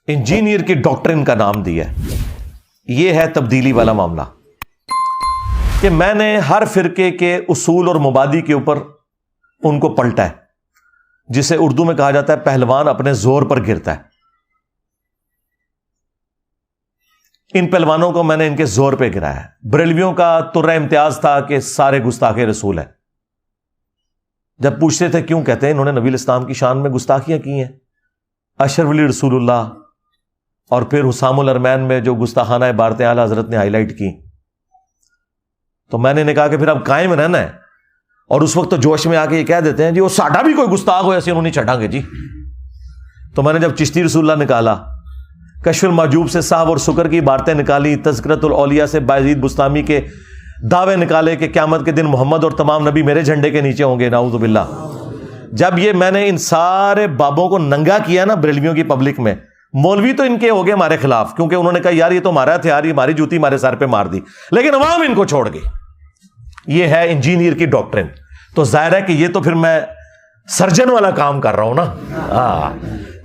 Engineer کی ڈاکٹرن کا نام دیا ہے. یہ ہے تبدیلی والا معاملہ کہ میں نے ہر فرقے کے اصول اور مبادی کے اوپر ان کو پلٹا ہے, جسے اردو میں کہا جاتا ہے پہلوان اپنے زور پر گرتا ہے. ان پہلوانوں کو میں نے ان کے زور پہ گرایا ہے. بریلویوں کا ترہ امتیاز تھا کہ سارے گستاخ رسول ہیں. جب پوچھتے تھے کیوں, کہتے ہیں انہوں نے نبی الاسلام کی شان میں گستاخیاں کی ہیں. اشرف علی رسول اللہ اور پھر حسام الارمین میں جو گستاخانہ عبارتیں اعلیٰ حضرت نے ہائی لائٹ کی, تو میں نے کہا کہ پھر اب قائم رہنا ہے. اور اس وقت تو جوش میں آ کے یہ کہہ دیتے ہیں جی وہ ساڈا بھی کوئی گستاخ ہو ایسے انہوں نہیں چھٹاں گے جی. تو میں نے جب چشتی رسول اللہ نکالا, کشف المحجوب سے صاحب اور سکر کی عبارتیں نکالی, تذکرۃ الاولیاء سے بایزید بستامی کے دعوے نکالے کہ قیامت کے دن محمد اور تمام نبی میرے جھنڈے کے نیچے ہوں گے, نعوذ باللہ. جب یہ میں نے ان سارے بابوں کو ننگا کیا نا بریلویوں کی پبلک میں, مولوی تو ان کے ہو گئے ہمارے خلاف, کیونکہ انہوں نے کہا یار یہ تو ہمارا ہتھیار, یہ ہماری جوتی ہمارے سر پہ مار دی, لیکن عوام ان کو چھوڑ گئی. یہ ہے انجینئر کی ڈاکٹرن. تو ظاہر ہے کہ یہ تو پھر میں سرجن والا کام کر رہا ہوں نا.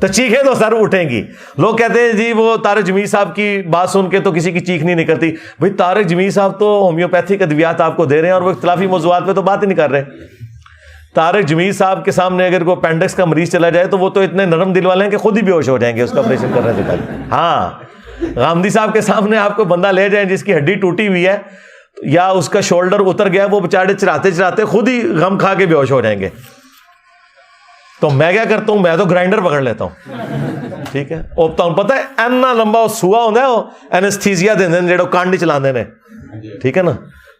تو چیخیں تو سر اٹھیں گی. لوگ کہتے ہیں جی وہ طارق جمیل صاحب کی بات سن کے تو کسی کی چیخ نہیں نکلتی. بھائی طارق جمیل صاحب تو ہومیوپیتھک ادویات آپ کو دے رہے ہیں اور وہ اختلافی موضوعات پہ تو بات ہی نہیں کر رہے. طارق جمیل صاحب کے سامنے اگر کوئی اپینڈکس کا مریض چلا جائے تو وہ تو اتنے نرم دل والے ہیں کہ خود ہی بے ہوش ہو جائیں گے اس کا آپریشن کرنے سے پہلے. ہاں, غامدی صاحب کے سامنے آپ کو بندہ لے جائیں جس کی ہڈی ٹوٹی ہوئی ہے یا اس کا شولڈر اتر گیا, وہ بیچارے چراتے چراتے خود ہی غم کھا کے بے ہوش ہو جائیں گے. تو میں کیا کرتا ہوں, میں تو گرائنڈر پکڑ لیتا ہوں, ٹھیک ہے. پتہ ہے اینا لمبا سوا ہوتا ہے وہ اینستھیزیا دے دیں جڑے کانڈ چلاندے نے, ٹھیک ہے نا.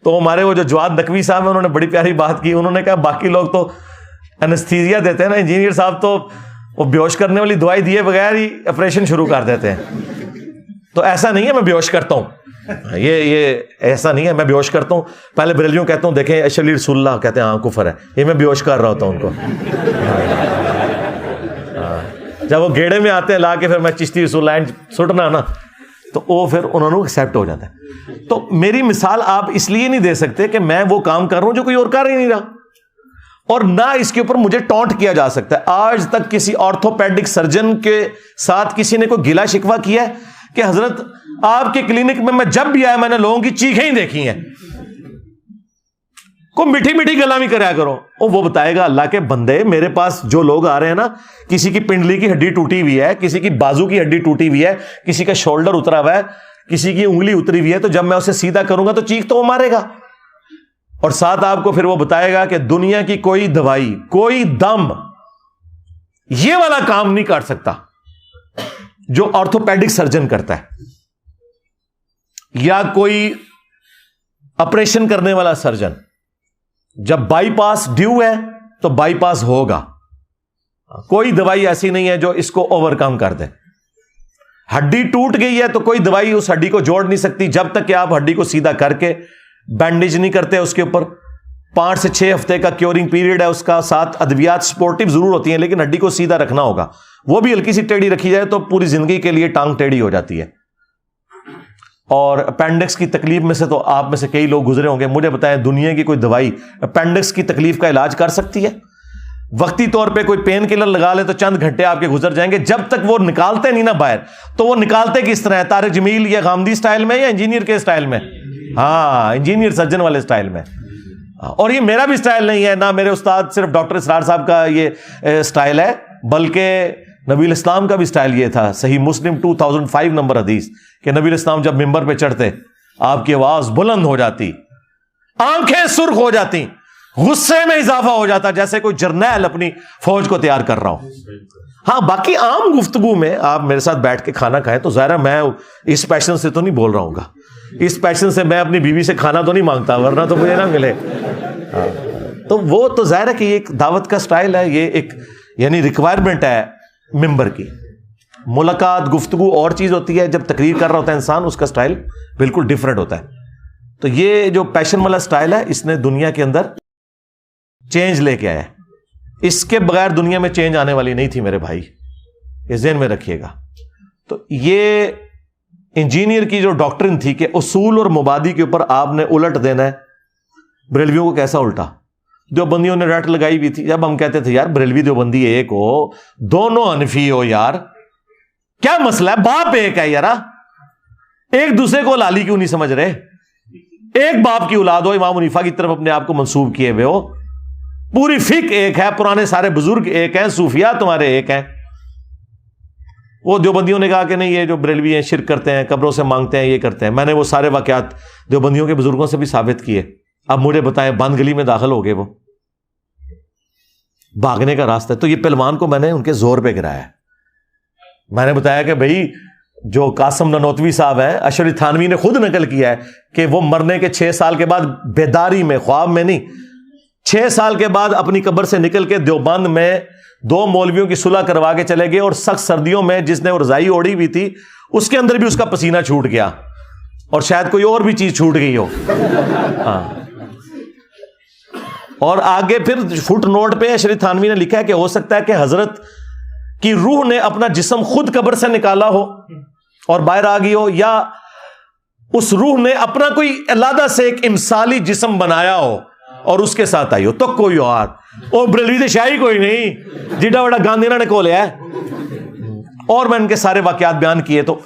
تو ہمارے وہ جو جواد نقوی صاحب ہیں انہوں نے بڑی پیاری بات کی. انہوں نے کہا باقی لوگ تو اینستھیزیا دیتے ہیں نا, انجینئر صاحب تو وہ بیہوش کرنے والی دوائی دیے بغیر ہی آپریشن شروع کر دیتے ہیں. تو ایسا نہیں ہے میں بیہوش کرتا ہوں, یہ ایسا نہیں ہے میں بیہوش کرتا ہوں. پہلے بریلویوں کہتا ہوں دیکھیں اشرف علی رسول اللہ, کہتے ہیں ہاں کفر ہے, یہ میں بیہوش کر رہا ہوتا ہوں ان کو. جب وہ گیڑے میں آتے ہیں لا کے پھر میں چشتی رسول اللہ سٹنا نا, تو وہ پھر انہوں نے ایکسیپٹ ہو جاتا ہے. تو میری مثال آپ اس لیے نہیں دے سکتے کہ میں وہ کام کر رہا ہوں جو کوئی اور کر ہی نہیں رہا, اور نہ اس کے اوپر مجھے ٹونٹ کیا جا سکتا ہے. آج تک کسی آرتھوپیڈک سرجن کے ساتھ کسی نے کوئی گلا شکوہ کیا ہے کہ حضرت آپ کے کلینک میں جب بھی آیا میں نے لوگوں کی چیخیں ہی دیکھی ہیں, کوئی میٹھی میٹھی گلامی کریا کرو. وہ بتائے گا اللہ کے بندے, میرے پاس جو لوگ آ رہے ہیں نا, کسی کی پنڈلی کی ہڈی ٹوٹی ہوئی ہے, کسی کی بازو کی ہڈی ٹوٹی ہوئی ہے, کسی کا شولڈر اترا ہوا ہے, کسی کی انگلی اتری ہوئی ہے, تو جب میں اسے سیدھا کروں گا تو چیخ تو وہ مارے گا. اور ساتھ آپ کو پھر وہ بتائے گا کہ دنیا کی کوئی دوائی, کوئی دم یہ والا کام نہیں کر سکتا جو آرتھوپیڈک سرجن کرتا ہے, یا کوئی آپریشن کرنے والا سرجن. جب بائی پاس ڈیو ہے تو بائی پاس ہوگا. کوئی دوائی ایسی نہیں ہے جو اس کو اوور کم کر دے. ہڈی ٹوٹ گئی ہے تو کوئی دوائی اس ہڈی کو جوڑ نہیں سکتی جب تک کہ آپ ہڈی کو سیدھا کر کے بینڈیج نہیں کرتے اس کے اوپر. 5 سے 6 ہفتے کا کیورنگ پیریڈ ہے اس کا, ساتھ ادویات سپورٹیو ضرور ہوتی ہیں لیکن ہڈی کو سیدھا رکھنا ہوگا. وہ بھی ہلکی سی ٹیڑھی رکھی جائے تو پوری زندگی کے لیے ٹانگ ٹیڑھی ہو جاتی ہے. اور اپینڈکس کی تکلیف میں سے تو آپ میں سے کئی لوگ گزرے ہوں گے. مجھے بتائیں دنیا کی کوئی دوائی اپینڈکس کی تکلیف کا علاج کر سکتی ہے؟ وقتی طور پہ کوئی پین کلر لگا لے تو چند گھنٹے آپ کے گزر جائیں گے. جب تک وہ نکالتے نہیں نا باہر, تو وہ نکالتے کس طرح ہے؟ طارق جمیل یا غامدی سٹائل میں یا انجینئر کے سٹائل میں؟ ہاں, انجینئر سرجن والے سٹائل میں. اور یہ میرا بھی سٹائل نہیں ہے, نہ میرے استاد صرف ڈاکٹر اسرار صاحب کا یہ سٹائل ہے, بلکہ نبی الاسلام کا بھی سٹائل یہ تھا. صحیح مسلم 2005 نمبر حدیث کہ نبی الاسلام جب ممبر پہ چڑھتے آپ کی آواز بلند ہو جاتی, آنکھیں سرخ ہو جاتی, غصے میں اضافہ ہو جاتا جیسے کوئی جرنیل اپنی فوج کو تیار کر رہا ہوں. ہاں, باقی عام گفتگو میں آپ میرے ساتھ بیٹھ کے کھانا کھائیں تو ظاہر ہے میں اس پیشن سے تو نہیں بول رہا ہوں گا. اس پیشن سے میں اپنی بیوی سے کھانا تو نہیں مانگتا, ورنہ تو مجھے نہ ملے. تو وہ تو ظاہر ہے کہ یہ ایک دعوت کا سٹائل ہے, یہ ایک یعنی ریکوائرمنٹ ہے ممبر کی. ملاقات گفتگو اور چیز ہوتی ہے, جب تقریر کر رہا ہوتا ہے انسان اس کا سٹائل بالکل ڈیفرنٹ ہوتا ہے. تو یہ جو پیشن والا سٹائل ہے اس نے دنیا کے اندر چینج لے کے آیا ہے. اس کے بغیر دنیا میں چینج آنے والی نہیں تھی میرے بھائی, یہ ذہن میں رکھیے گا. تو یہ انجینئر کی جو ڈاکٹرن تھی کہ اصول اور مبادی کے اوپر آپ نے الٹ دینا ہے, بریلویوں کو کیسا الٹا؟ دیوبندیوں نے رٹ لگائی بھی تھی. جب ہم کہتے تھے یار بریلوی دیوبندی ایک ہو, دونوں حنفی ہو یار, کیا مسئلہ ہے؟ باپ ایک ہے یارا، ایک دوسرے کو لالی کیوں نہیں سمجھ رہے؟ ایک باپ کی اولاد ہو، امام حنیفہ کی طرف اپنے آپ کو منسوب کیے ہوئے ہو، پوری فقہ ایک ہے، پرانے سارے بزرگ ایک ہیں، صوفیاء تمہارے ایک ہیں۔ وہ دیوبندیوں نے کہا کہ نہیں، یہ جو بریلوی ہیں شرک کرتے ہیں، قبروں سے مانگتے ہیں، یہ کرتے ہیں۔ میں نے وہ سارے واقعات دیوبندیوں کے بزرگوں سے بھی ثابت کیے۔ اب مجھے بتائیں، بند گلی میں داخل ہو گئے، وہ بھاگنے کا راستہ ہے۔ تو یہ پہلوان کو میں نے ان کے زور پہ گرایا۔ میں نے بتایا کہ بھائی جو قاسم ننوتوی صاحب ہیں، اشرف تھانوی نے خود نقل کیا ہے کہ وہ مرنے کے 6 سال کے بعد بیداری میں، خواب میں نہیں، 6 سال کے بعد اپنی قبر سے نکل کے دیوبند میں 2 مولویوں کی صلح کروا کے چلے گئے، اور سخت سردیوں میں جس نے وہ رضائی اوڑھی ہوئی تھی اس کے اندر بھی اس کا پسینہ چھوٹ گیا، اور شاید کوئی اور بھی چیز چھوٹ گئی ہو۔ ہاں، اور آگے پھر فٹ نوٹ پہ اشرف تھانوی نے لکھا ہے کہ ہو سکتا ہے کہ حضرت کی روح نے اپنا جسم خود قبر سے نکالا ہو اور باہر آ گئی ہو، یا اس روح نے اپنا کوئی علادہ سے ایک امثالی جسم بنایا ہو اور اس کے ساتھ آئی ہو۔ تو کوئی اور او بریلوی تو شاہی کوئی نہیں، جیڈا بڑا گاندھی نے کو لیا ہے۔ اور میں ان کے سارے واقعات بیان کیے۔ تو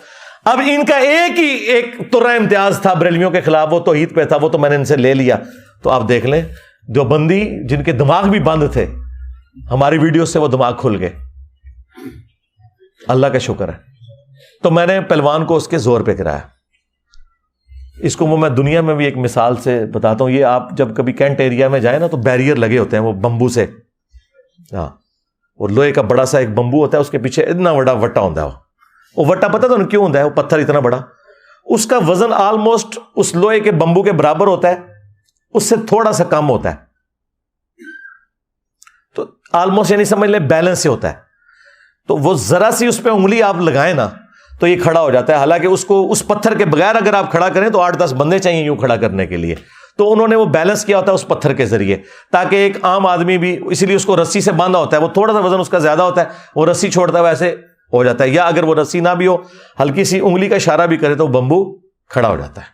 اب ان کا ایک ترہ امتیاز تھا بریلویوں کے خلاف، وہ توحید پہ تھا، وہ تو میں نے ان سے لے لیا۔ تو آپ دیکھ لیں، دیوبندی جن کے دماغ بھی بند تھے، ہماری ویڈیو سے وہ دماغ کھل گئے، اللہ کا شکر ہے۔ تو میں نے پہلوان کو اس کے زور پہ گرایا۔ اس کو میں دنیا میں بھی ایک مثال سے بتاتا ہوں۔ یہ آپ جب کبھی کینٹ ایریا میں جائیں نا، تو بیریئر لگے ہوتے ہیں وہ بمبو سے، ہاں، اور لوہے کا بڑا سا ایک بمبو ہوتا ہے، اس کے پیچھے اتنا بڑا وٹا ہوتا ہے۔ وہ وٹا پتہ تو کیوں ہوتا ہے؟ وہ پتھر اتنا بڑا، اس کا وزن آلموسٹ اس لوہے کے بمبو کے برابر ہوتا ہے، اس سے تھوڑا سا کم ہوتا ہے، تو آلموسٹ یعنی سمجھ لیں بیلنس سے ہوتا ہے۔ تو وہ ذرا سی اس پہ انگلی آپ لگائیں نا تو یہ کھڑا ہو جاتا ہے، حالانکہ اس کو اس پتھر کے بغیر اگر آپ کھڑا کریں تو 8-10 بندے چاہیے یوں کھڑا کرنے کے لیے۔ تو انہوں نے وہ بیلنس کیا ہوتا ہے اس پتھر کے ذریعے، تاکہ ایک عام آدمی بھی، اسی لیے اس کو رسی سے باندھا ہوتا ہے، وہ تھوڑا سا وزن اس کا زیادہ ہوتا ہے، وہ رسی چھوڑتا ہے ویسے ہو جاتا ہے، یا اگر وہ رسی نہ بھی ہو، ہلکی سی انگلی کا اشارہ بھی کرے تو وہ بمبو کھڑا ہو جاتا ہے۔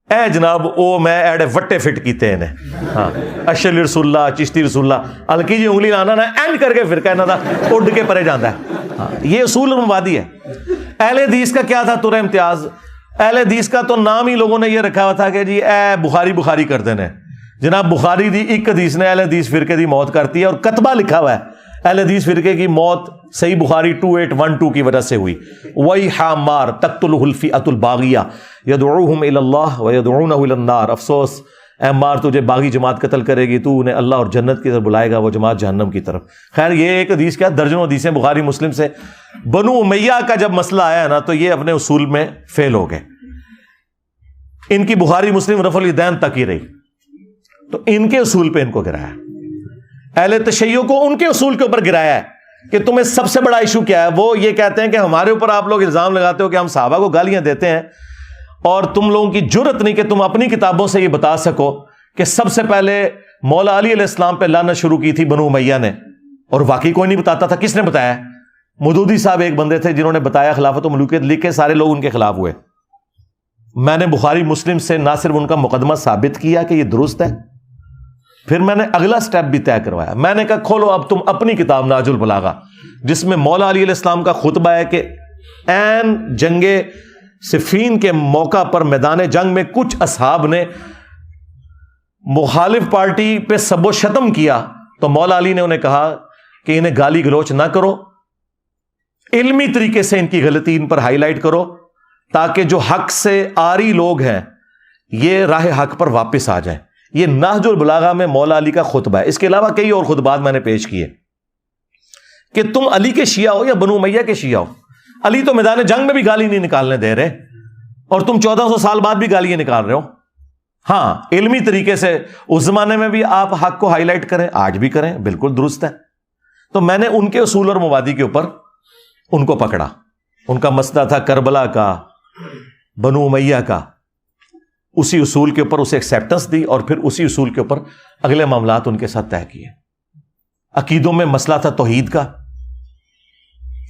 اے جناب او میں ایڈے وٹے فٹ کیتے ہیں، ہاں، اشعری رسول اللہ، چشتی رسول اللہ، ہلکی جی انگلی لانا نا اینڈ کر کے فرقہ انہاں دا اڈ کے پرے جاتا ہے۔ ہاں، یہ اصول مبادی ہے۔ اہل حدیث کا کیا تھا ترہ امتیاز؟ اہل حدیث کا تو نام ہی لوگوں نے یہ رکھا ہوا تھا کہ جی اے بخاری کرتے ہیں جناب، بخاری دی ایک حدیث نے اہل حدیث فرقے دی موت کرتی ہے، اور کتبہ لکھا ہوا ہے اہل حدیث فرقے کی موت صحیح بخاری 2812 کی وجہ سے ہوئی۔ وَيْحَ مَارْ تَقْتُلُهُ الْفِئَةُ الْبَاغِيَةُ يَدْعُوهُمْ إِلَى اللَّهِ وَيَدْعُونَهُ إِلَى النَّارِ۔ افسوس اے مار، تجھے باغی جماعت قتل کرے گی، تو انہیں اللہ اور جنت کی طرف بلائے گا، وہ جماعت جہنم کی طرف۔ خیر، یہ ایک حدیث کیا، درجنوں حدیثیں بخاری مسلم سے۔ بنو امیہ کا جب مسئلہ آیا نا تو یہ اپنے اصول میں فیل ہو گئے، ان کی بخاری مسلم رفع الیدین تک ہی رہی، تو ان کے اصول پہ ان کو گرایا۔ اہل تشیع کو ان کے اصول کے اوپر گرایا ہے کہ تمہیں سب سے بڑا ایشو کیا ہے۔ وہ یہ کہتے ہیں کہ ہمارے اوپر آپ لوگ الزام لگاتے ہو کہ ہم صحابہ کو گالیاں دیتے ہیں، اور تم لوگوں کی جرت نہیں کہ تم اپنی کتابوں سے یہ بتا سکو کہ سب سے پہلے مولا علی علیہ السلام پہ لعنت شروع کی تھی بنو امیہ نے، اور واقعی کوئی نہیں بتاتا تھا۔ کس نے بتایا؟ مودودی صاحب ایک بندے تھے جنہوں نے بتایا، خلافت و ملوکیت لکھ کے سارے لوگ ان کے خلاف ہوئے۔ میں نے بخاری مسلم سے نہ صرف ان کا مقدمہ ثابت کیا کہ یہ درست ہے، پھر میں نے اگلا سٹیپ بھی طے کروایا۔ میں نے کہا کھولو اب تم اپنی کتاب نہج البلاغہ، جس میں مولا علی علیہ السلام کا خطبہ ہے کہ عین جنگ صفین کے موقع پر میدان جنگ میں کچھ اصحاب نے مخالف پارٹی پہ سب و شتم کیا، تو مولا علی نے انہیں کہا کہ انہیں گالی گلوچ نہ کرو، علمی طریقے سے ان کی غلطی ان پر ہائی لائٹ کرو، تاکہ جو حق سے آری لوگ ہیں یہ راہ حق پر واپس آ جائیں۔ یہ نہج البلاغہ میں مولا علی کا خطبہ ہے۔ اس کے علاوہ کئی اور خطبات میں نے پیش کیے کہ تم علی کے شیعہ ہو یا بنو امیہ کے شیعہ ہو، علی تو میدان جنگ میں بھی گالی نہیں نکالنے دے رہے، اور تم 1400 سال بعد بھی گالیاں نکال رہے ہو۔ ہاں، علمی طریقے سے اس زمانے میں بھی آپ حق کو ہائی لائٹ کریں، آج بھی کریں، بالکل درست ہے۔ تو میں نے ان کے اصول اور مبادی کے اوپر ان کو پکڑا۔ ان کا مسئلہ تھا کربلا کا، بنو امیہ کا، اسی اصول کے اوپر اسے ایکسیپٹنس دی، اور پھر اسی اصول کے اوپر اگلے معاملات ان کے ساتھ طے کیے۔ عقیدوں میں مسئلہ تھا توحید کا،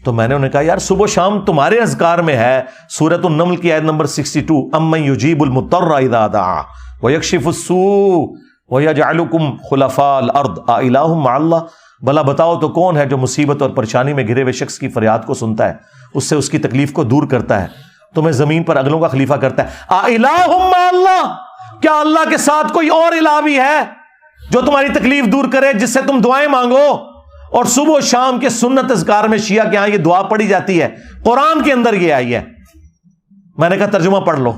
تو میں نے انہیں کہا یار صبح و شام تمہارے اذکار میں ہے، سورۃ النمل کی آیت نمبر 62، امن یجیب المضطر اذا دعا ویکشف السوء ویجعلکم خلفاء الارض االہ مع اللہ بھلا بتاؤ تو کون ہے جو مصیبت اور پریشانی میں گھرے ہوئے شخص کی فریاد کو سنتا ہے، اس سے اس کی تکلیف کو دور کرتا ہے، تمہیں زمین پر اگلوں کا خلیفہ کرتا ہے۔ الہ مع اللہ، کیا اللہ کے ساتھ کوئی اور الہ بھی ہے جو تمہاری تکلیف دور کرے، جس سے تم دعائیں مانگو؟ اور صبح و شام کے سنت اذکار میں شیعہ کے ہاں یہ دعا پڑھی جاتی ہے، قرآن کے اندر یہ آئی ہے۔ میں نے کہا ترجمہ پڑھ لو۔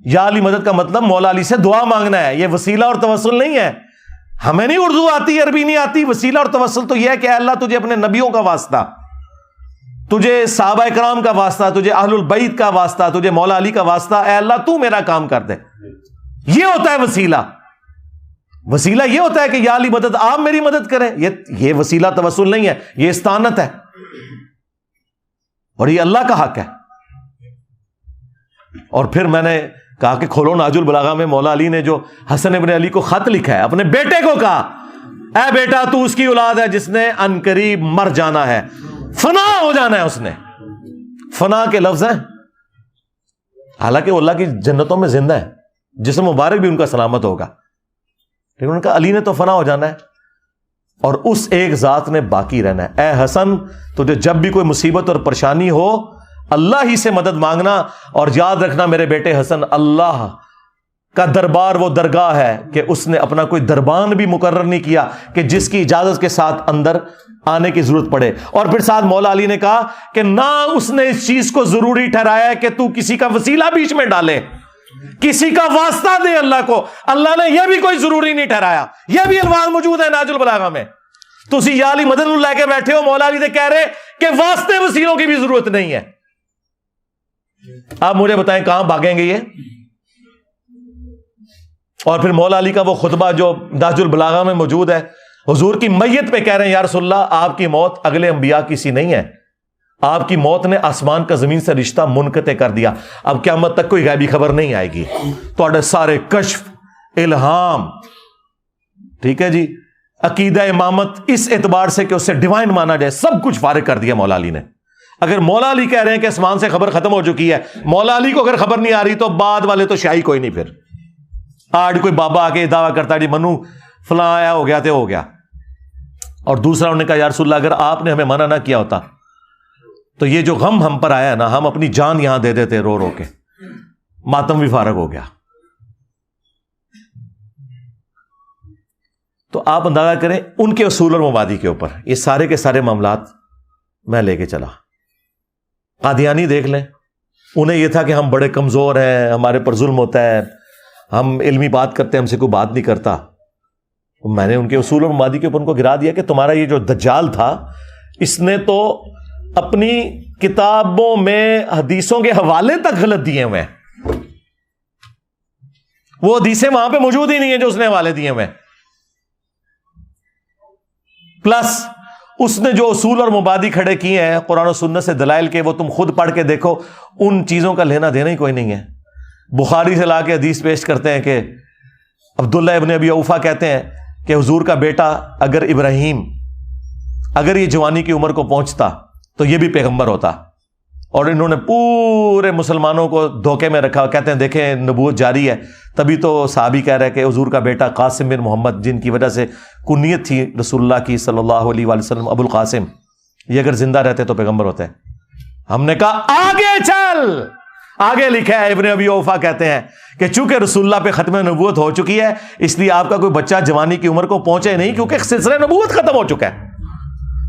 یا علی مدد کا مطلب مولا علی سے دعا مانگنا ہے، یہ وسیلہ اور توسل نہیں ہے۔ ہمیں نہیں اردو آتی، عربی نہیں آتی، وسیلہ اور توسل تو یہ ہے کہ اے اللہ تجھے اپنے نبیوں کا واسطہ، تجھے صحابہ کرام کا واسطہ، تجھے اہل البیت کا واسطہ، تجھے مولا علی کا واسطہ، اے اللہ تو میرا کام کر دے۔ یہ ہوتا ہے وسیلہ۔ وسیلہ یہ ہوتا ہے کہ یا علی مدد، آپ میری مدد کریں، یہ وسیلہ توسل نہیں ہے، یہ استعانت ہے، اور یہ اللہ کا حق ہے۔ اور پھر میں نے کہا کہ کھولو ناج البلاغہ میں مولا علی نے جو حسن ابن علی کو خط لکھا ہے، اپنے بیٹے کو کہا اے بیٹا تو اس کی اولاد ہے جس نے عنقریب مر جانا ہے، فنا ہو جانا ہے۔ اس نے فنا کے لفظ ہیں، حالانکہ وہ اللہ کی جنتوں میں زندہ ہے، جسم مبارک بھی ان کا سلامت ہوگا، لیکن ان کا علی نے تو فنا ہو جانا ہے، اور اس ایک ذات نے باقی رہنا ہے۔ اے حسن تجھے جب بھی کوئی مصیبت اور پریشانی ہو اللہ ہی سے مدد مانگنا، اور یاد رکھنا میرے بیٹے حسن، اللہ کا دربار وہ درگاہ ہے کہ اس نے اپنا کوئی دربان بھی مقرر نہیں کیا کہ جس کی اجازت کے ساتھ اندر آنے کی ضرورت پڑے۔ اور پھر ساتھ مولا علی نے کہا کہ نہ اس نے اس چیز کو ضروری ٹھہرایا ہے کہ تو کسی کا وسیلہ بیچ میں ڈالے، کسی کا واسطہ دے اللہ کو، اللہ نے یہ بھی کوئی ضروری نہیں ٹھہرایا۔ یہ بھی الفاظ موجود ہے ناج البلاغہ میں۔ تسی یا علی مدد لے کے بیٹھے ہو، مولا علی نے کہہ رہے کہ واسطے وسیلوں کی بھی ضرورت نہیں ہے۔ آپ مجھے بتائیں کہاں بھاگیں گے یہ؟ اور پھر مولا علی کا وہ خطبہ جو ناج البلاغہ میں موجود ہے، حضور کی میت پہ کہہ رہے ہیں یا رسول اللہ آپ کی موت اگلے انبیاء کسی نہیں ہے، آپ کی موت نے آسمان کا زمین سے رشتہ منقطع کر دیا، اب قیامت تک کوئی غیبی خبر نہیں آئے گی، تو سارے کشف، الہام، ٹھیک ہے جی، عقیدہ امامت اس اعتبار سے کہ اسے ڈیوائن مانا جائے، سب کچھ فارغ کر دیا مولا علی نے۔ اگر مولا علی کہہ رہے ہیں کہ آسمان سے خبر ختم ہو چکی ہے، مولا علی کو اگر خبر نہیں آ رہی تو بعد والے تو شاہی کوئی نہیں۔ پھر آج کوئی بابا آ کے دعویٰ کرتا ہے جی منو فلاں آیا ہو گیا تو ہو گیا، اور دوسرا انہوں نے کہا یا رسول اللہ اگر آپ نے ہمیں منع نہ کیا ہوتا تو یہ جو غم ہم پر آیا نا، ہم اپنی جان یہاں دے دیتے رو رو کے، ماتم بھی فارغ ہو گیا۔ تو آپ اندازہ کریں ان کے اصول اور مبادی کے اوپر یہ سارے کے سارے معاملات میں لے کے چلا۔ قادیانی دیکھ لیں، انہیں یہ تھا کہ ہم بڑے کمزور ہیں، ہمارے پر ظلم ہوتا ہے، ہم علمی بات کرتے ہیں، ہم سے کوئی بات نہیں کرتا۔ میں نے ان کے اصول اور مبادی کے اوپر ان کو گرا دیا کہ تمہارا یہ جو دجال تھا اس نے تو اپنی کتابوں میں حدیثوں کے حوالے تک غلط دیے ہوئے ہیں، وہ حدیثیں وہاں پہ موجود ہی نہیں ہیں جو اس نے حوالے دیے ہوئے ہیں، پلس اس نے جو اصول اور مبادی کھڑے کیے ہیں قرآن و سنت سے دلائل کے، وہ تم خود پڑھ کے دیکھو، ان چیزوں کا لینا دینا ہی کوئی نہیں ہے۔ بخاری سے لا کے حدیث پیش کرتے ہیں کہ عبداللہ ابن ابی اوفا کہتے ہیں کہ حضور کا بیٹا اگر ابراہیم اگر یہ جوانی کی عمر کو پہنچتا تو یہ بھی پیغمبر ہوتا، اور انہوں نے پورے مسلمانوں کو دھوکے میں رکھا، کہتے ہیں دیکھیں نبوت جاری ہے۔ تبھی تو صحابی کہہ رہے کہ حضور کا بیٹا قاسم بن محمد، جن کی وجہ سے کنیت تھی رسول اللہ کی صلی اللہ علیہ وآلہ وسلم، ابو القاسم، یہ اگر زندہ رہتے تو پیغمبر ہوتے۔ ہم نے کہا آگے چل، آگے لکھا ہے ابن ابی اوفا کہتے ہیں کہ چونکہ رسول اللہ پہ ختم نبوت ہو چکی ہے اس لیے آپ کا کوئی بچہ جوانی کی عمر کو پہنچے نہیں، کیونکہ سلسلہ نبوت ختم ہو چکا ہے۔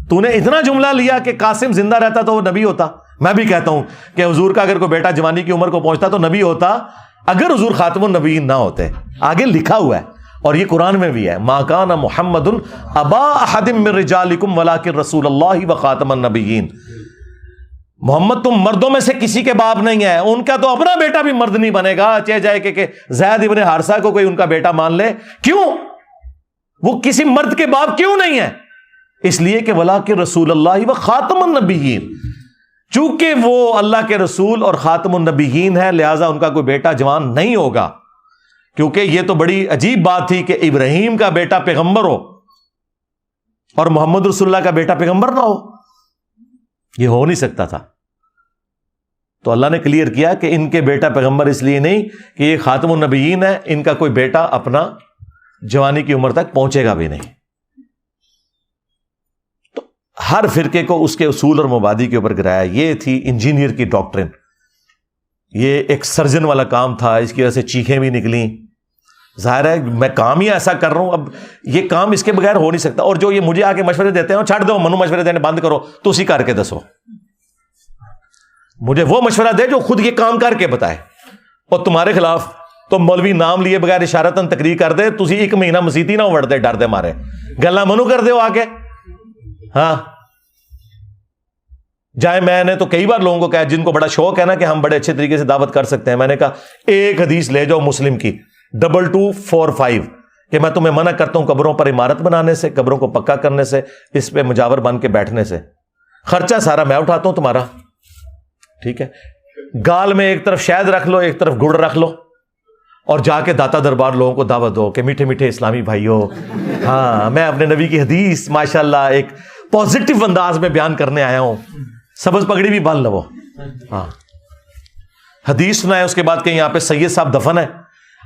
تو نے اتنا جملہ لیا کہ قاسم زندہ رہتا تو وہ نبی ہوتا۔ میں بھی کہتا ہوں کہ حضور کا اگر کوئی بیٹا جوانی کی عمر کو پہنچتا تو نبی ہوتا، اگر حضور خاتم النبیین نہ ہوتے۔ آگے لکھا ہوا ہے اور یہ قرآن میں بھی ہے، ما کان محمد ابا احد من رجالکم ولکن رسول اللہ وخاتم النبیین۔ محمد تم مردوں میں سے کسی کے باپ نہیں ہے، ان کا تو اپنا بیٹا بھی مرد نہیں بنے گا، چاہے جائے کہ زید ابن حارثہ کو کوئی ان کا بیٹا مان لے، کیوں؟ وہ کسی مرد کے باپ کیوں نہیں ہے؟ اس لیے کہ ولکن رسول اللہ وخاتم النبیین، چونکہ وہ اللہ کے رسول اور خاتم النبیین ہے، لہذا ان کا کوئی بیٹا جوان نہیں ہوگا۔ کیونکہ یہ تو بڑی عجیب بات تھی کہ ابراہیم کا بیٹا پیغمبر ہو اور محمد رسول اللہ کا بیٹا پیغمبر نہ ہو، یہ ہو نہیں سکتا تھا۔ تو اللہ نے کلیئر کیا کہ ان کے بیٹا پیغمبر اس لیے نہیں کہ یہ خاتم النبیین ہے، ان کا کوئی بیٹا اپنا جوانی کی عمر تک پہنچے گا بھی نہیں۔ ہر فرقے کو اس کے اصول اور مبادی کے اوپر گرایا. یہ تھی انجینئر کی ڈاکٹرن. یہ ایک سرجن والا کام تھا, اس کی وجہ سے چیخیں بھی نکلیں. ظاہر ہے میں کام ہی ایسا کر رہا ہوں, اب یہ کام اس کے بغیر ہو نہیں سکتا. اور جو یہ مجھے آ کے مشورے دیتے ہیں, چھੱਡ دو منو مشورے دینے بند کرو, تو اسی کر کے دسو. مجھے وہ مشورہ دے جو خود یہ کام کر کے بتائے. اور تمہارے خلاف تو مولوی نام لیے بغیر اشارتاً تقریر کر دے, تسی ایک مہینہ مسیتی نہ اڑ دے ڈر دے مارے, گلا منو کر دے ہو آ کے. ہاں جائے میں نے تو کئی بار لوگوں کو کہا جن کو بڑا شوق ہے نا کہ ہم بڑے اچھے طریقے سے دعوت کر سکتے ہیں, میں نے کہا ایک حدیث لے جاؤ مسلم کی 2245 کہ میں تمہیں منع کرتا ہوں قبروں پر عمارت بنانے سے, قبروں کو پکا کرنے سے, اس پہ مجاور بن کے بیٹھنے سے. خرچہ سارا میں اٹھاتا ہوں تمہارا, ٹھیک ہے. گال میں ایک طرف شہد رکھ لو, ایک طرف گڑ رکھ لو, اور جا کے داتا دربار لوگوں کو دعوت دو کہ میٹھے میٹھے اسلامی بھائیوں, ہاں میں اپنے نبی کی حدیث ماشاءاللہ ایک پازیٹو انداز میں بیان کرنے آیا ہوں, سبز پگڑی بھی باندھ لو. ہاں حدیث سنائے. اس کے بعد کہ یہاں پہ سید صاحب دفن ہے,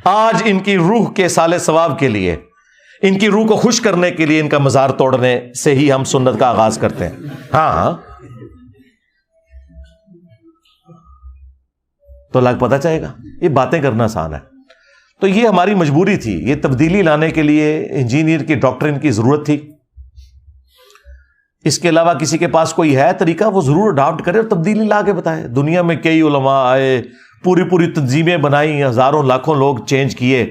آج ان کی روح کے سال ثواب کے لیے, ان کی روح کو خوش کرنے کے لیے ان کا مزار توڑنے سے ہی ہم سنت کا آغاز کرتے ہیں. ہاں تو لگ پتہ چاہے گا, یہ باتیں کرنا آسان ہے. تو یہ ہماری مجبوری تھی, یہ تبدیلی لانے کے لیے انجینئر کی ڈاکٹرن کی ضرورت تھی. اس کے علاوہ کسی کے پاس کوئی ہے طریقہ وہ ضرور اڈاپٹ کرے اور تبدیلی لا کے بتائے. دنیا میں کئی علماء آئے, پوری تنظیمیں بنائی, ہزاروں لاکھوں لوگ چینج کیے,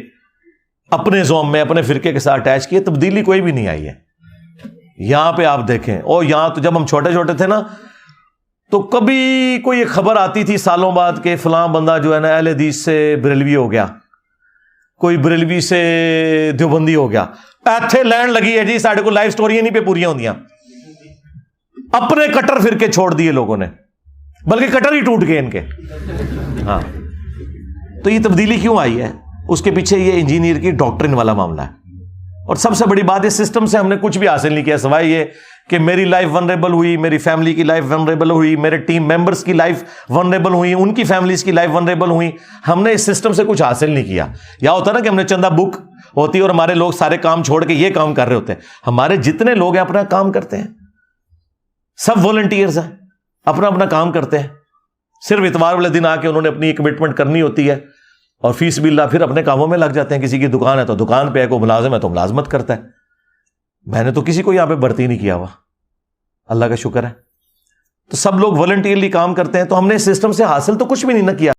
اپنے زوم میں اپنے فرقے کے ساتھ اٹیچ کیے, تبدیلی کوئی بھی نہیں آئی ہے. یہاں پہ آپ دیکھیں, اور یہاں تو جب ہم چھوٹے چھوٹے تھے نا, تو کبھی کوئی ایک خبر آتی تھی سالوں بعد کہ فلاں بندہ جو ہے نا اہل حدیث سے بریلوی ہو گیا, کوئی بریلوی سے دیوبندی ہو گیا. ایتھے لینڈ لگی ہے جی, ساڑھے کو لائف سٹوریاں نہیں پہ پوریاں ہوندیاں. اپنے کٹر فرقے چھوڑ دیے لوگوں نے, بلکہ کٹر ہی ٹوٹ گئے ان کے. ہاں تو یہ تبدیلی کیوں آئی ہے, اس کے پیچھے یہ انجینئر کی ڈاکٹرن والا معاملہ ہے. اور سب سے بڑی بات, اس سسٹم سے ہم نے کچھ بھی حاصل نہیں کیا سوائے یہ کہ میری لائف ونریبل ہوئی, میری فیملی کی لائف ونریبل ہوئی, میرے ٹیم ممبرز کی لائف ونریبل ہوئی, ان کی فیملیز کی لائف ونریبل ہوئی. ہم نے اس سسٹم سے کچھ حاصل نہیں کیا. یا ہوتا نا کہ ہم نے چندہ بک ہوتی اور ہمارے لوگ سارے کام چھوڑ کے یہ کام کر رہے ہوتے ہیں. ہمارے جتنے لوگ ہیں اپنا کام کرتے ہیں, سب والنٹیئرز ہیں, اپنا اپنا کام کرتے ہیں. صرف اتوار والے دن آ کے انہوں نے اپنی کمٹمنٹ کرنی ہوتی ہے, اور فی سبیل اللہ پھر اپنے کاموں میں لگ جاتے ہیں. کسی کی دکان ہے تو دکان پہ ہے, کوئی ملازم ہے تو ملازمت کرتا ہے. میں نے تو کسی کو یہاں پہ بھرتی نہیں کیا ہوا, اللہ کا شکر ہے. تو سب لوگ والنٹیئرلی کام کرتے ہیں. تو ہم نے اس سسٹم سے حاصل تو کچھ بھی نہیں نہ کیا.